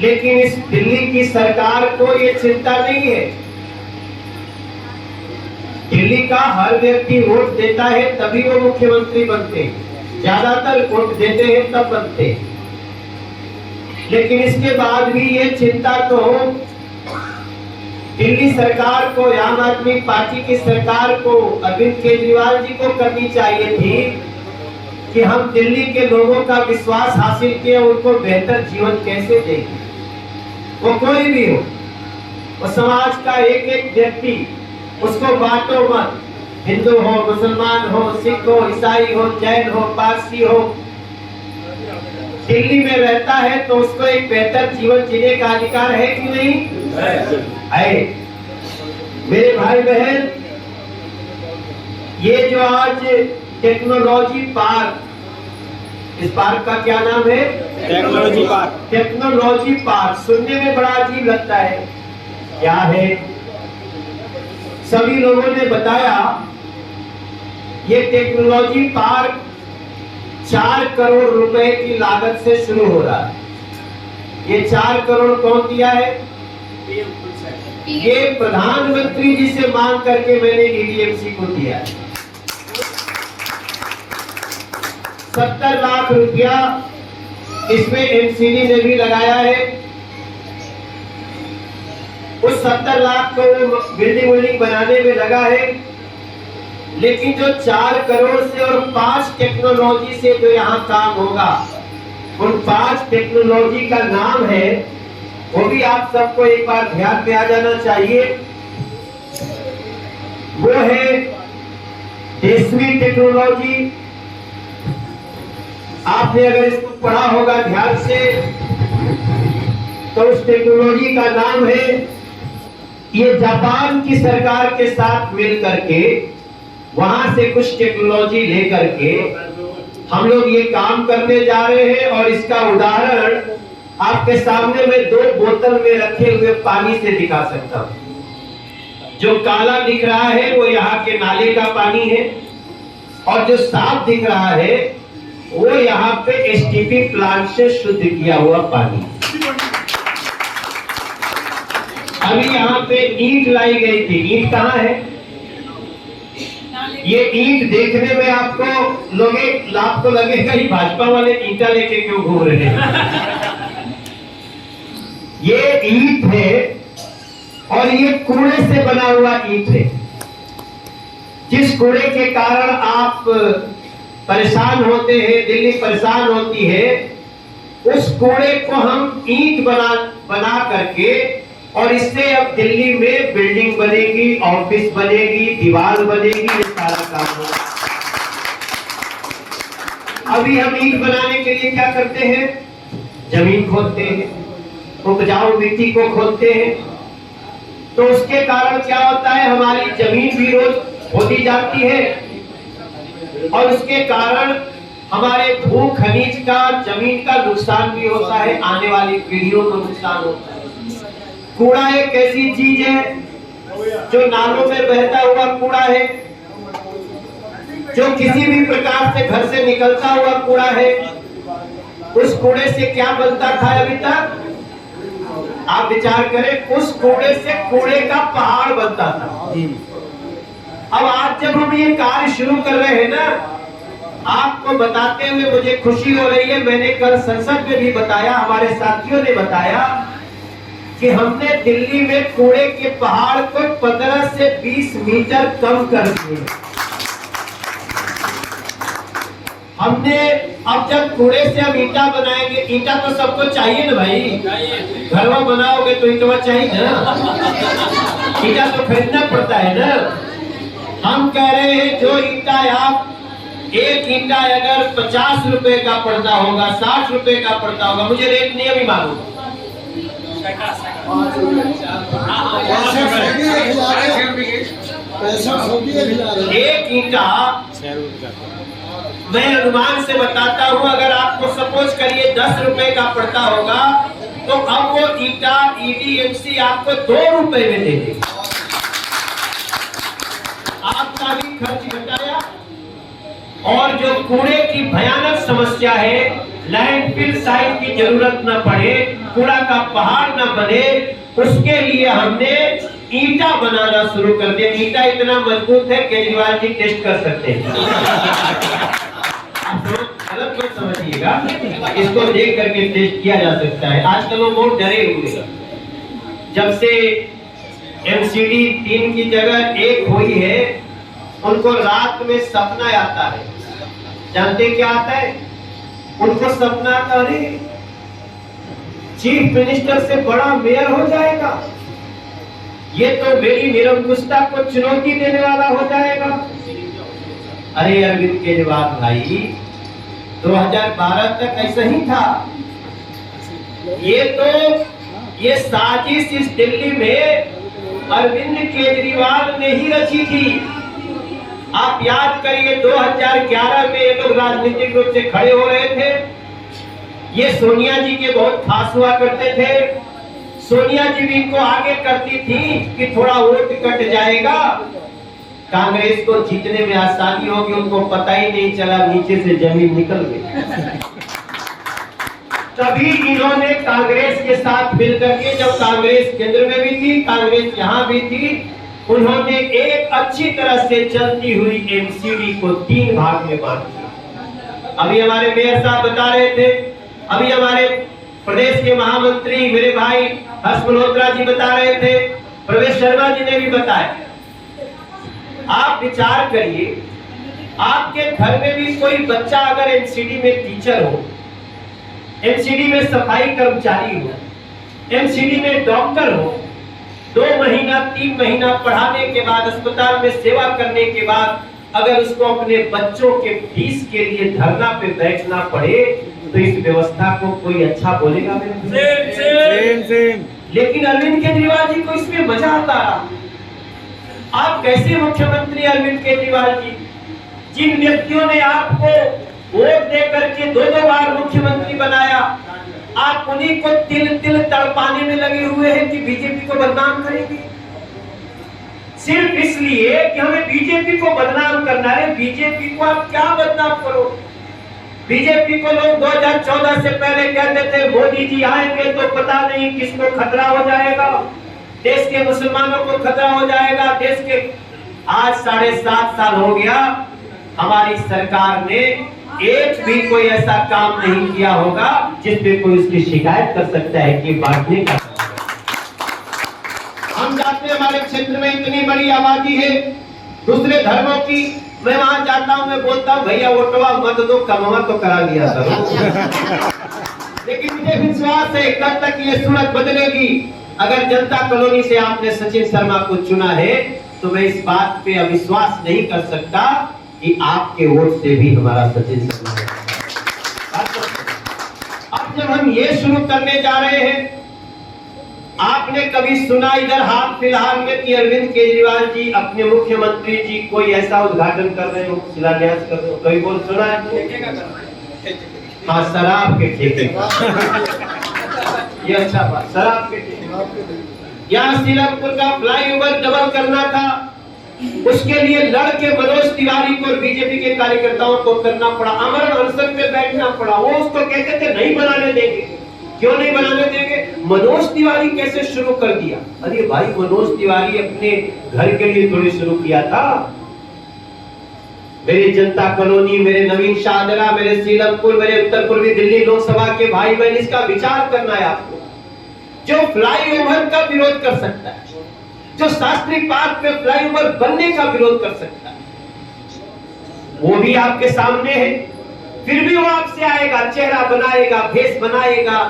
लेकिन इस दिल्ली की सरकार को ये चिंता नहीं है। दिल्ली का हर व्यक्ति वोट देता है तभी वो मुख्यमंत्री बनते हैं, ज्यादातर वोट देते हैं तब बनते हैं। लेकिन इसके बाद भी ये चिंता तो दिल्ली सरकार को, आम आदमी पार्टी की सरकार को, अरविंद केजरीवाल जी को करनी चाहिए थी कि हम दिल्ली के लोगों का विश्वास हासिल किए, उनको बेहतर जीवन कैसे देंगे। वो कोई भी हो, वो समाज का एक एक व्यक्ति, उसको बांटो मत, हिंदू हो, मुसलमान हो, सिख हो, ईसाई हो, जैन हो, पारसी हो, दिल्ली में रहता है तो उसको एक बेहतर जीवन जीने का अधिकार है कि नहीं? है। मेरे भाई बहन, ये जो आज टेक्नोलॉजी पार्क, इस पार्क का क्या नाम है? Technology park. टेक्नोलॉजी पार्क सुनने में बड़ा अजीब लगता है। क्या है? सभी लोगों ने बताया ये टेक्नोलॉजी पार्क 4 करोड़ रुपए की लागत से शुरू हो रहा है। ये 4 करोड़ कौन दिया है? ये प्रधानमंत्री जी से मांग करके मैंने ईडीएमसी को दिया है। 70 लाख रुपया इसमें एमसीडी ने भी लगाया है। उस 70 लाख को बिल्डिंग बनाने में लगा है। लेकिन जो 4 करोड़ से और 5 टेक्नोलॉजी से जो यहाँ काम होगा, उन 5 टेक्नोलॉजी का नाम है, वो भी आप सबको एक बार ध्यान में आ जाना चाहिए। वो है देशवी टेक्नोलॉजी। आपने अगर इसको पढ़ा होगा ध्यान से तो उस टेक्नोलॉजी का नाम है, ये जापान की सरकार के साथ मिल करके वहां से कुछ टेक्नोलॉजी लेकर के हम लोग ये काम करने जा रहे हैं। और इसका उदाहरण आपके सामने में 2 बोतल में रखे हुए पानी से दिखा सकता हूं। जो काला दिख रहा है वो यहाँ के नाले का पानी है, और जो साफ दिख रहा है वो यहाँ पे एसटीपी प्लांट से शुद्ध किया हुआ पानी। अभी यहाँ पे ईंट लाई गई थी। ईंट कहाँ है? ये ईंट देखने में आपको लगेगा ही भाजपा वाले ईंटा लेके क्यों घूम रहे हैं। ये ईंट है और ये कूड़े से बना हुआ ईंट है। जिस कूड़े के कारण आप परेशान होते हैं, दिल्ली परेशान होती है, उस कूड़े को हम ईंट बना करके, और इससे अब दिल्ली में बिल्डिंग बनेगी, ऑफिस बनेगी, दीवार बनेगी, ये सारा काम होगा। अभी हम ईंट बनाने के लिए क्या करते हैं? जमीन खोदते हैं, उपजाऊ मिट्टी को खोदते हैं। तो उसके कारण क्या होता है? हमारी जमीन भी रोज खोदी जाती है, और उसके कारण हमारे भू खनिज का, जमीन का नुकसान भी होता है, आने वाली पीढ़ियों को नुकसान होता है। कूड़ा एक ऐसी चीज है जो नालों में बहता हुआ कूड़ा है, जो किसी भी प्रकार से घर से निकलता हुआ कूड़ा है। उस कूड़े से क्या बनता था अभी तक? आप विचार करें, उस कूड़े से कूड़े का पहाड़ बनता था। अब आज जब हम ये कार्य शुरू कर रहे हैं ना, आपको बताते हुए मुझे खुशी हो रही है। मैंने कल संसद में भी बताया, हमारे साथियों ने बताया कि हमने दिल्ली में कूड़े के पहाड़ को 15 से 20 मीटर कम कर दिए। हमने अब जब कूड़े से हम ईंटा बनाएंगे, ईंटा तो सबको चाहिए ना भाई, घरवा बनाओगे तो ईंटवा चाहिए ना, ईंटा तो खरीदना पड़ता है ना। हम कह रहे हैं जो ईंटा आप, एक ईंटा अगर 50 रुपए का पड़ता होगा, 60 रुपए का पड़ता होगा, मुझे रेट नहीं अभी मालूम, एक ईंटा मैं अनुमान से बताता हूं, अगर आपको सपोज करिए 10 रुपए का पड़ता होगा, तो अब वो ईंटा ईडीएमसी आपको 2 रुपए में दे देगी। आपका भी खर्च घटाया, और जो कूड़े की भयानक समस्या है, लैंडफिल साइट की जरूरत न पड़े, कूड़ा का पहाड़ न बने, उसके लिए हमने ईंटा बनाना शुरू कर दिया। ईंटा इतना मजबूत है केजरीवाल जी टेस्ट कर सकते हैं। गलत मत समझिएगा, इसको देख करके टेस्ट किया जा सकता है। आजकल वो बहुत डरे हुए हैं। जब से MCD 3 की जगह 1 हुई है, उनको रात में सपना आता है। जानते क्या आता है उनको? सपना आता, अरे चीफ मिनिस्टर से बड़ा मेयर हो जाएगा, ये तो मेरी निरंकुशता को चुनौती देने वाला हो जाएगा। अरे अरविंद केजरीवाल भाई, 2012 तक ऐसा ही था। ये साजिश इस दिल्ली में अरविंद केजरीवाल ने ही रची थी। आप याद करिए 2011 में ये लोग राजनीतिक रूप से खड़े हो रहे थे। ये सोनिया जी के बहुत खास हुआ करते थे। सोनिया जी भी इनको आगे करती थी कि थोड़ा वोट कट जाएगा, कांग्रेस को जीतने में आसानी होगी। उनको पता ही नहीं चला, नीचे से जमीन निकल गई। तभी इन्होंने कांग्रेस के साथ मिलकर के, जब कांग्रेस केंद्र में भी थी, कांग्रेस यहाँ भी थी, उन्होंने एक अच्छी तरह से चलती हुई MCD को 3 भाग में बांट दिया। अभी हमारे मेयर साहब बता रहे थे, अभी हमारे प्रदेश के महामंत्री मेरे भाई हर्ष मल्होत्रा जी बता रहे थे, प्रवेश शर्मा जी ने भी बताया। आप विचार करिए, आपके घर में भी कोई बच्चा अगर MCD में टीचर हो, MCD में सफाई कर्मचारी हो, MCD में डॉक्टर हो, 2 महीना 3 महीना पढ़ाने के बाद, अस्पताल में सेवा करने के बाद अगर उसको अपने बच्चों के फीस के लिए धरना पे बैठना पड़े, तो इस व्यवस्था को कोई अच्छा बोलेगा? लेकिन अरविंद केजरीवाल जी को इसमें मजा आता रहा। आप कैसे मुख्यमंत्री अरविंद केजरीवाल जी, जिन व्यक्तियों ने आपको वोट दे करके 2-2 बार मुख्यमंत्री बनाया, आप उन्हीं को तिल तिल तड़पाने में लगे हुए हैं कि बीजेपी को बदनाम करेंगे, सिर्फ इसलिए कि हमें बीजेपी को बदनाम करना है। बीजेपी को आप क्या बदनाम करो? बीजेपी को लोग 2014 से पहले कहते थे मोदी जी आएंगे तो पता नहीं किसको खतरा हो जाएगा, देश के मुसलमानों को खतरा हो जाएगा, देश के। आज 7.5 साल हो गया, हमारी सरकार ने एक भी कोई ऐसा काम नहीं किया होगा जिसपे कोई उसकी शिकायत कर सकता है कि बांटने का। हम जाते हैं, हमारे क्षेत्र में इतनी बड़ी आबादी है दूसरे धर्मों की, मैं वहां जाता हूं, मैं बोलता हूं भैया वोटवा मत दो, कमवा तो करा दिया करो। लेकिन मुझे विश्वास है कल तक ये सूरत बदलेगी। अगर जनता कॉलोनी से आपने सचिन शर्मा को चुना है, तो मैं इस बात पे अविश्वास नहीं कर सकता कि आपके वोट से भी हमारा सचिन शर्मा है। अब जब हम ये शुरू करने जा रहे हैं, आपने कभी सुना इधर हाल फिलहाल में कि अरविंद केजरीवाल जी अपने मुख्यमंत्री जी कोई ऐसा उद्घाटन कर रहे हो, शिलान्यास कर रहे हो? कभी बोल सुना है? हाँ, शराब के ठेके। ये अच्छा बात, शराब के ठेके। यहाँ सीलमपुर का फ्लाईओवर डबल करना था, उसके लिए लड़के मनोज तिवारी को और बीजेपी के कार्यकर्ताओं को करना पड़ा, अमर अनशन पे बैठना पड़ा। वो उसको कहते थे नहीं बनाने देंगे। क्यों नहीं बनाने देंगे? मनोज तिवारी कैसे शुरू कर दिया? अरे भाई, मनोज तिवारी अपने घर के लिए थोड़ी शुरू किया था। मेरी जनता कॉलोनी, मेरे नवीन शाहदरा, मेरे सीलमपुर, मेरे उत्तर पूर्वी दिल्ली लोकसभा के भाई बहन, इसका विचार करना है आपको। जो फ्लाईओवर का विरोध कर सकता है, जो शास्त्री पार्क पे फ्लाईओवर बनने का विरोध कर सकता है, वो भी आपके सामने है। फिर भी वो आपसे आएगा, चेहरा बनाएगा, भेष बनाएगा,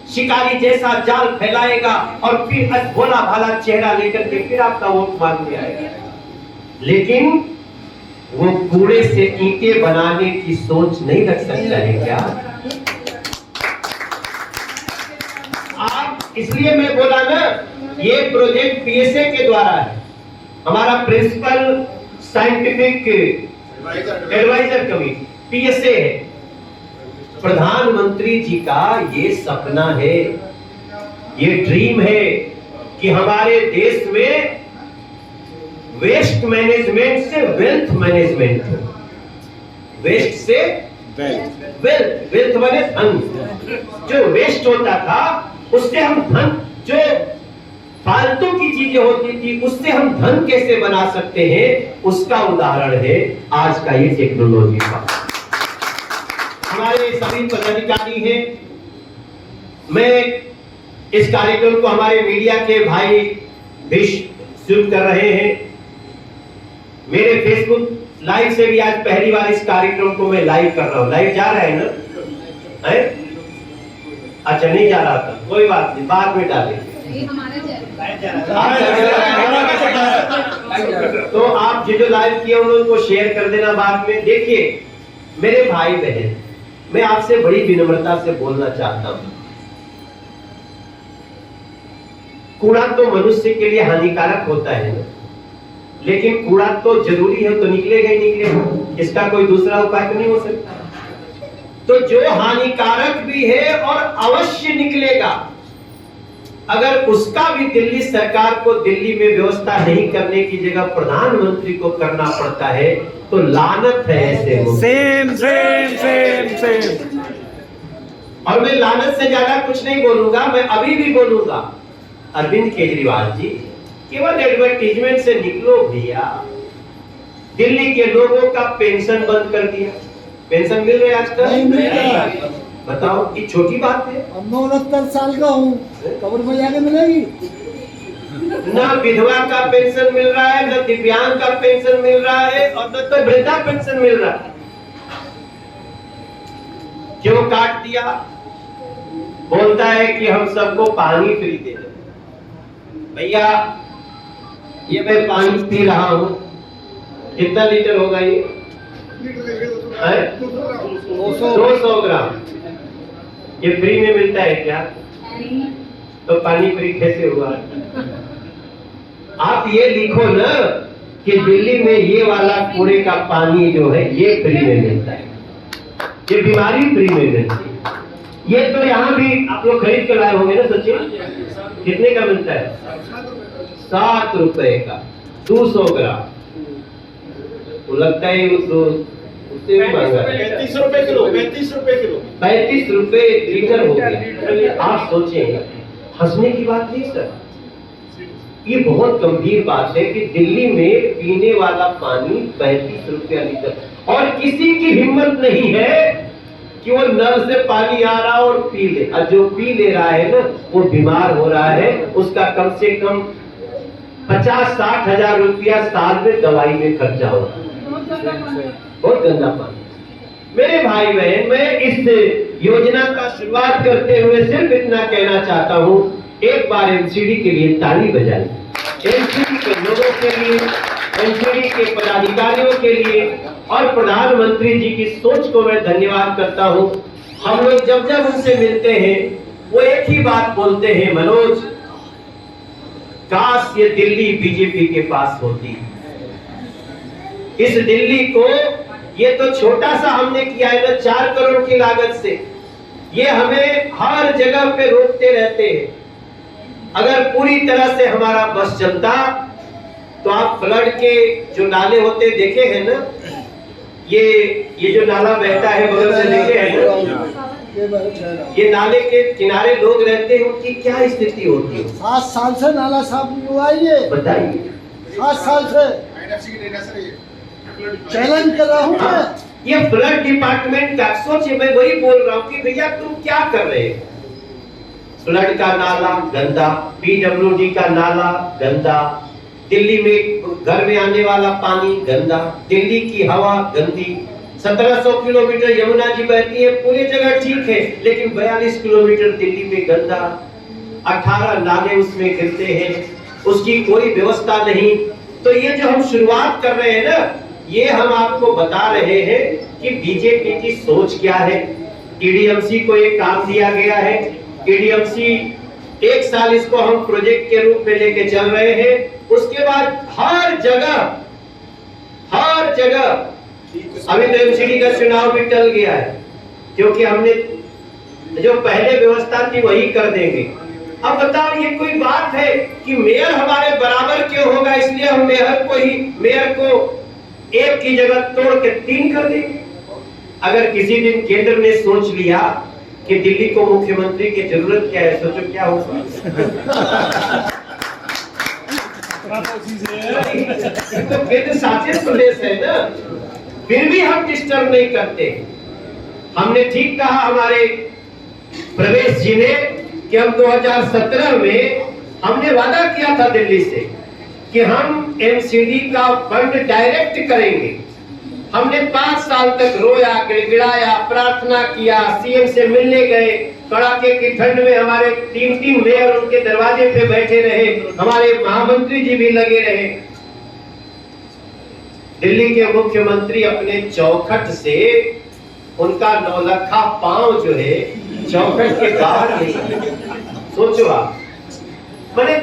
शिकारी जैसा जाल फैलाएगा और फिर भोला भाला चेहरा लेकर के फिर आपका वोट मांगने आएगा। लेकिन वो कूड़े से ईंटें बनाने की सोच नहीं रख सकता है क्या? आप, इसलिए मैं बोला ना, ये प्रोजेक्ट PSA के द्वारा है। हमारा principal scientific adviser committee PSA है। प्रधानमंत्री जी का ये सपना है, ये ड्रीम है कि हमारे देश में वेस्ट मैनेजमेंट से वेल्थ मैनेजमेंट हो, वेस्ट से वेल्थ, वेल्थ माने धन। जो वेस्ट होता था उससे हम धन, जो फालतू की चीजें होती थी उससे हम धन कैसे बना सकते हैं, उसका उदाहरण है आज का ये टेक्नोलॉजी का। हमारे सभी पदाधिकारी हैं, मैं इस कार्यक्रम को हमारे मीडिया के भाई भी शुरू कर रहे हैं। मेरे फेसबुक लाइव से भी आज पहली बार इस कार्यक्रम को मैं लाइव कर रहा हूं। लाइव जा रहा है ना? है? अच्छा नहीं जा रहा था, कोई बात नहीं, बाद में डालेंगे। तो आप जो लाइव किए उनको शेयर कर देना बाद में। देखिए मेरे भाई बहन, मैं आपसे बड़ी विनम्रता से बोलना चाहता हूं, कूड़ा तो मनुष्य के लिए हानिकारक होता है ना, लेकिन कूड़ा तो जरूरी है, तो निकलेगा ही निकलेगा, इसका कोई दूसरा उपाय तो नहीं हो सकता। तो जो हानिकारक भी है और अवश्य निकलेगा, अगर उसका भी दिल्ली सरकार को दिल्ली में व्यवस्था नहीं करने की जगह प्रधानमंत्री को करना पड़ता है तो लानत है ऐसे लोग। Same same same same. और मैं लानत से ज्यादा कुछ नहीं बोलूंगा, मैं अभी भी बोलूंगा, अरविंद केजरीवाल जी केवल एडवर्टीजमेंट से निकलो भैया। दिल्ली के लोगों का पेंशन बंद कर दिया, पेंशन मिल रहा है आजकल? नहीं मिल रहा। बताओ, ये छोटी बात है? अब मैं 69 साल का हूँ, कब्र में जाके मिलेगी? ना विधवा का पेंशन मिल रहा है, ना दिव्यांग का पेंशन मिल रहा है, और न तो वृद्धा पेंशन मिल रहा है। क्यों काट दिया? बोलता है कि हम सबको पानी फ्री दे दें। भैया ये मैं पानी पी रहा हूँ, कितना लीटर होगा ये? 200 ग्राम। ये फ्री में मिलता है क्या? तो पानी फ्री कैसे हुआ? आप ये लिखो ना कि दिल्ली में ये वाला कूड़े का पानी जो है ये फ्री में मिलता है, ये बीमारी फ्री में मिलती है। ये तो यहाँ भी आप लोग खरीद कर लाए होंगे ना सचिन? कितने का मिलता है? 7 रुपए का 200 ग्राम। तो लगता है उससे भी महंगा है। 35 रुपए किलो। 35 रुपए लीटर हो गया। आप सोचें, हंसने की बात नहीं सर, ये बहुत गंभीर बात है कि दिल्ली में पीने वाला पानी 35 रुपया लीटर, और किसी की हिम्मत नहीं है कि वो नल से पानी आ रहा और पी ले। और जो पी ले रहा है ना वो बीमार हो रहा है, उसका कम से कम 50-60 हजार रुपया साल में दवाई में खर्चा हो रहा है। बहुत गंदा पानी। मेरे भाई बहन, मैं इस योजना का शुरुआत करते हुए सिर्फ इतना कहना चाहता हूँ, एक बार एमसीडी के लिए ताली बजाएं। एमसीडी के लोगों के लिए, एमसीडी के पदाधिकारियों के लिए, और प्रधानमंत्री जी की सोच को मैं धन्यवाद करता हूँ। हम लोग जब जब उनसे मिलते हैं वो एक ही बात बोलते हैं, मनोज काश ये दिल्ली बीजेपी के पास होती। इस दिल्ली को, ये तो छोटा सा हमने किया है ना 4 करोड़ की लागत से, ये हमें हर जगह पे रोकते रहते हैं। अगर पूरी तरह से हमारा बस चलता तो आप फ्लड के जो नाले होते देखे हैं ना, ये जो नाला बहता है बगल से देखे हैं ना, ये नाले के किनारे लोग रहते हैं, उनकी क्या स्थिति होती है? 7 साल से नाला साफ नहीं हुआ है। बताइए, 7 साल से चैलेंज कर रहा हूँ मैं। ये फ्लड डिपार्टमेंट का सोचिए, मैं वही बोल रहा हूँ कि भैया तुम क्या कर रहे हैं? फ्लड का नाला गंदा, पीडब्ल्यूडी का नाला गंदा, दिल्ली में घर में आने वाला पानी गंदा, दिल्ली की हवा गंदी। 1700 किलोमीटर यमुना जी बहती है, पूरी जगह ठीक है, लेकिन 42 किलोमीटर दिल्ली में गंदा, 18 नाले उसमें गिरते हैं, उसकी कोई व्यवस्था नहीं। तो ये जो हम शुरुआत कर रहे हैं ना, ये हम आपको बता रहे हैं कि बीजेपी की सोच क्या है। टीडीएमसी को एक काम दिया गया है, टीडीएमसी 1 साल इसको हम प्रोजेक्ट के रूप में लेके चल रहे हैं, उसके बाद हर जगह अभी तो एमसीडी का चुनाव भी टल गया है, क्योंकि हमने जो पहले व्यवस्था थी वही कर देंगे। अब बताओ, ये कोई बात है कि मेयर हमारे बराबर क्यों होगा, इसलिए हम मेयर को 1 की जगह तोड़ के 3 कर देंगे? अगर किसी दिन केंद्र ने सोच लिया कि दिल्ली को मुख्यमंत्री की जरूरत क्या है, सोचो क्या होगा। तो केंद्र शासित प्रदेश है ना, फिर भी हम डिस्टर्ब नहीं करते। हमने ठीक कहा हमारे प्रवेश जी ने कि हम 2017 में हमने वादा किया था दिल्ली से कि हम एमसीडी का फंड डायरेक्ट करेंगे। हमने 5 साल तक रोया, गिड़गिड़ाया, प्रार्थना किया, सीएम से मिलने गए, कड़ाके की ठंड में हमारे 3 मेयर उनके दरवाजे पे बैठे रहे, हमारे महामंत्री जी भी लगे रहे। दिल्ली के मुख्यमंत्री अपने चौखट से उनका नौलखा पांव जो है चौखट के बाहर नहीं। सोचो आप, मैंने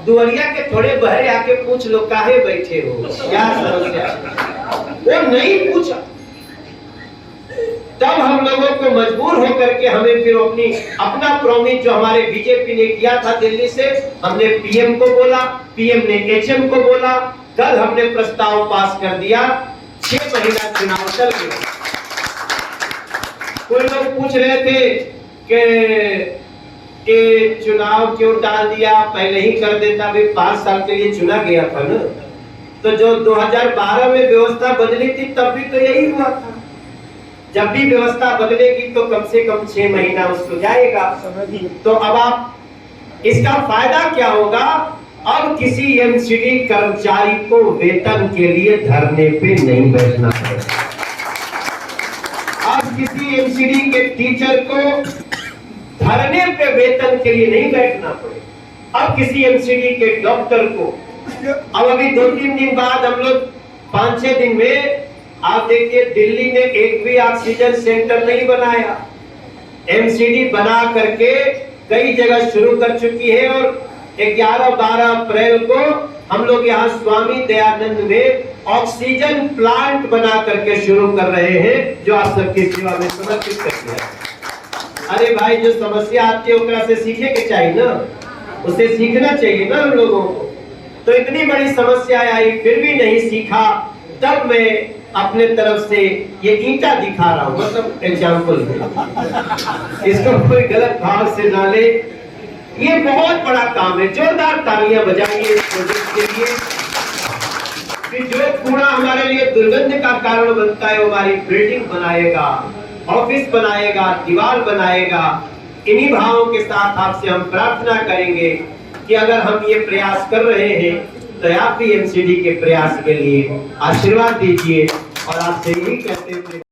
दुआरिया के थोड़े बहरे आके पूछ लो काहे बैठे हो, क्या समस्या, वो नहीं पूछा। तब हम लोगों को मजबूर होकर के हमें फिर अपना प्रॉमिस जो हमारे बीजेपी ने किया था दिल्ली से, हमने पीएम को बोला, पीएम ने एचएम को बोला, कल हमने प्रस्ताव पास कर दिया, 6 महीना चुनाव चल गया। कोई लोग पूछ रहे थे कि चुनाव क्यों टाल दिया, पहले ही कर देता, भी 5 साल के लिए चुना गया था ना। तो जो 2012 में व्यवस्था बदली थी तब भी तो यही हुआ था। जब भी व्यवस्था बदलेगी तो कम से कम 6 महीना उसको जाएगा। तो अब आप इसका फायदा क्या होगा, अब किसी एमसीडी कर्मचारी को वेतन के लिए धरने पे नहीं बैठना पड़ेगा। अब किसी एमसीडी के टीचर को धरने पे वेतन के लिए नहीं बैठना पड़ेगा। अब किसी एमसीडी के डॉक्टर को, अब अभी 2-3 दिन बाद हम लोग 5-6 दिन में आप देखिए दिल्ली ने एक भी ऑक्सीजन सेंटर नहीं बनाया। एमसीडी बना करके कई जगह शुरू कर चुकी है और 11-12 अप्रैल को हम लोग यहाँ स्वामी दयानंद में ऑक्सीजन प्लांट बना करके शुरू कर रहे हैं, जो आप सबकी सेवा में समर्पित कर दिया। अरे भाई, जो समस्या आती है ओकरा से सीखे के चाहिए ना, उससे सीखना चाहिए ना हम लोगों को। तो इतनी बड़ी समस्या आई फिर भी नहीं सीखा, तब मैं अपने तरफ से ये ईंटा दिखा रहा हूँ, मतलब एग्जाम्पल है, इसको कोई गलत भाव से ना ले। ये बहुत बड़ा काम है, जोरदार तालियां बजाइए इस प्रोजेक्ट के लिए। कि जो कूड़ा हमारे लिए दुर्गंध का कारण बनता है, वो हमारी बिल्डिंग बनाएगा, ऑफिस बनाएगा, दीवार बनाएगा। इन्हीं भावों के साथ आपसे हम प्रार्थना करेंगे कि अगर हम ये प्रयास कर रहे हैं तो आप भी एमसीडी के प्रयास के लिए आशीर्वाद दीजिए और आपसे यही कहते हैं।